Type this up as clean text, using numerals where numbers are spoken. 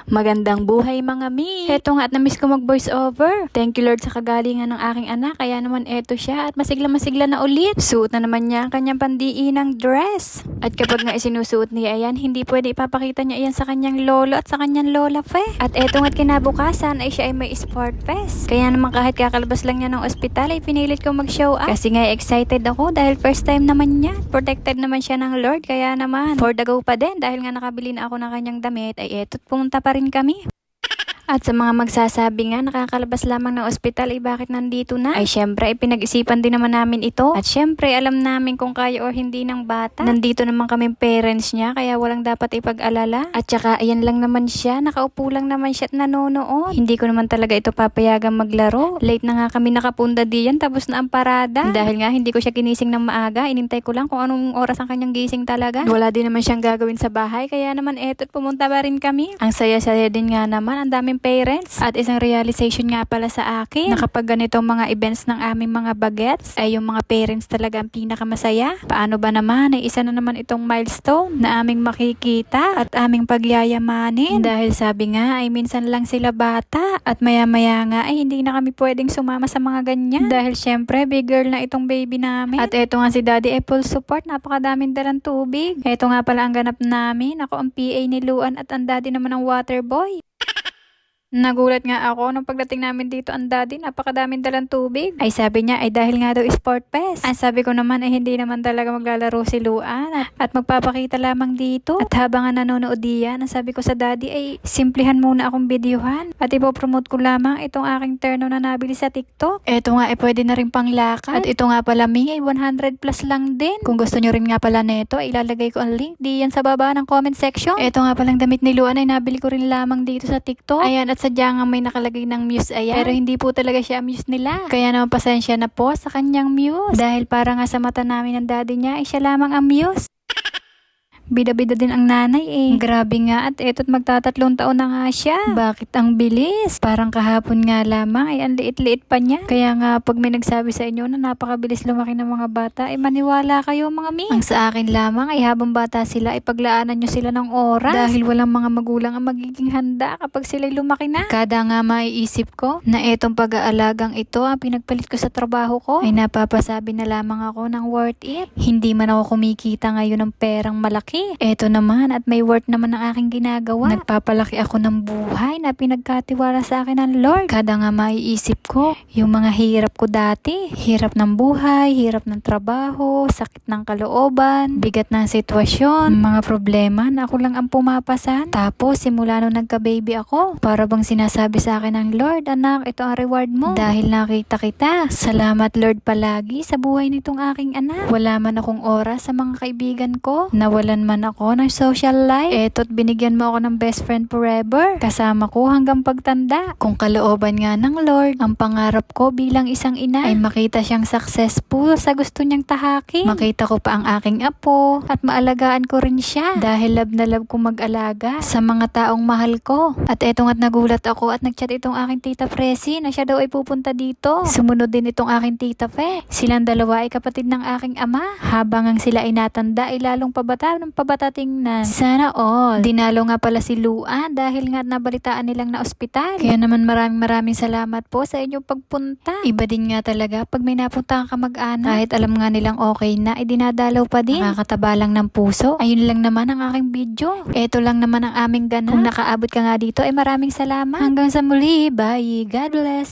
Magandang buhay mga mi. Heto nga at na-miss ko mag-voice over. Thank you Lord sa kagalingan ng aking anak. Kaya naman eto siya at masigla-masigla na ulit. Suot na naman niya ang kanyang pandiinang dress. At kapag nga isinusuot niya yan, hindi pwede ipapakita niya yan sa kanyang lolo at sa kanyang lola fe. At eto nga't kinabukasan ay siya ay may sport fest. Kaya naman kahit kakalabas lang niya ng ospital ay pinilit ko mag-show up. Kasi nga excited ako dahil first time naman niya. Protected naman siya ng Lord. Kaya naman for the go pa din dahil nga nakabili na ako ng kanyang damit ay eto't pumunta pa rin kami. At sa mga magsasabi nga nakakalabas lamang ng ospital ay bakit nandito na? Ay syempre ay pinag-isipan din naman namin ito. At syempre alam namin kung kaya or hindi ng bata. Nandito naman kami parents niya kaya walang dapat ipag-alala. At saka ayan lang naman siya, nakaupo lang naman siya at nanonood. Hindi ko naman talaga ito papayagang maglaro. Late na nga kami nakapunda diyan tapos na ang parada. Dahil nga hindi ko siya ginising ng maaga, inintay ko lang kung anong oras ang kanyang gising talaga. Wala din naman siyang gagawin sa bahay kaya naman eto't pumunta pa rin kami. Ang saya-saya din nga naman, ang daming parents. At isang realization nga pala sa akin na kapag ganitong mga events ng aming mga bagets ay yung mga parents talaga ang pinakamasaya. Paano ba naman ay isa na naman itong milestone na aming makikita at aming pagyayamanin dahil sabi nga ay minsan lang sila bata at maya-maya nga ay hindi na kami pwedeng sumama sa mga ganyan dahil syempre big girl na itong baby namin. At eto nga si daddy ay full support, napakadaming dalang tubig. Eto nga pala ang ganap namin, ako ang PA ni Luan at ang daddy naman ang water boy. Nagulat nga ako nung pagdating namin dito, ang daddy napakadaming dalang tubig. Ay sabi niya ay dahil nga daw sport fest. Ang sabi ko naman ay hindi naman talaga maglalaro si Luan at magpapakita lamang dito. At habang nga nanonood diyan, ang sabi ko sa daddy ay simplihan muna akong videohan at ipopromote ko lamang itong aking terno na nabili sa TikTok. Eto nga ay pwede na rin panglakad. At ito nga pala mi ay 100 plus lang din. Kung gusto nyo rin nga pala neto, ilalagay ko ang link diyan sa baba ng comment section. Eto nga palang damit ni Luan ay nabili ko rin lamang dito sa TikTok. Ayan, at sadya nga may nakalagay ng Muse ayan. Pero hindi po talaga siya Muse nila. Kaya naman pasensya na po sa kanyang Muse. Dahil para nga sa mata namin ng daddy niya ay siya lamang ang Muse. Bida-bida din ang nanay eh. Grabe nga at eto't magtatatlong taon na nga siya. Bakit ang bilis? Parang kahapon nga lamang ay ang liit-liit pa niya. Kaya nga pag may nagsabi sa inyo na napakabilis lumaki ng mga bata ay maniwala kayo mga mi. Ang sa akin lamang ay habang bata sila ay paglaanan nyo sila ng oras. Dahil walang mga magulang ang magiging handa kapag sila'y lumaki na. Kada nga maiisip ko na etong pag-aalagang ito ang pinagpalit ko sa trabaho ko ay napapasabi na lamang ako ng worth it. Hindi man ako kumikita ngayon ng perang malaki. Eto naman at may worth naman ang aking ginagawa. Nagpapalaki ako ng buhay na pinagkatiwala sa akin ng Lord. Kada nga maiisip ko, yung mga hirap ko dati. Hirap ng buhay, hirap ng trabaho, sakit ng kalooban, bigat ng sitwasyon, mga problema na ako lang ang pumapasan. Tapos simula nung nagka-baby ako, para bang sinasabi sa akin ng Lord, anak, ito ang reward mo. Dahil nakita kita. Salamat Lord palagi sa buhay nitong aking anak. Wala man akong oras sa mga kaibigan ko. Nawalan man ako ng social life. Eto't binigyan mo ako ng best friend forever. Kasama ko hanggang pagtanda. Kung kalooban nga ng Lord, ang pangarap ko bilang isang ina ay makita siyang successful sa gusto niyang tahakin. Makita ko pa ang aking apo at maalagaan ko rin siya dahil love na love ko mag-alaga sa mga taong mahal ko. At eto nga't nagulat ako at nagchat itong aking tita Presi na siya daw ay pupunta dito. Sumunod din itong aking tita Fe. Silang dalawa ay kapatid ng aking ama. Habang ang sila ay natanda ay lalong pabata ng pabata tingnan. Sana all. Dinalo nga pala si Luan dahil nga nabalitaan nilang na ospital. Kaya naman maraming salamat po sa inyong pagpunta. Iba din nga talaga pag may napunta kang kamag-anak. Kahit alam nga nilang okay na, ay dinadalaw pa din. Nakakataba lang ng puso. Ayun lang naman ang aking video. Ito lang naman ang aming ganap. Kung nakaabot ka nga dito ay maraming salamat. Hanggang sa muli. Bye. God bless.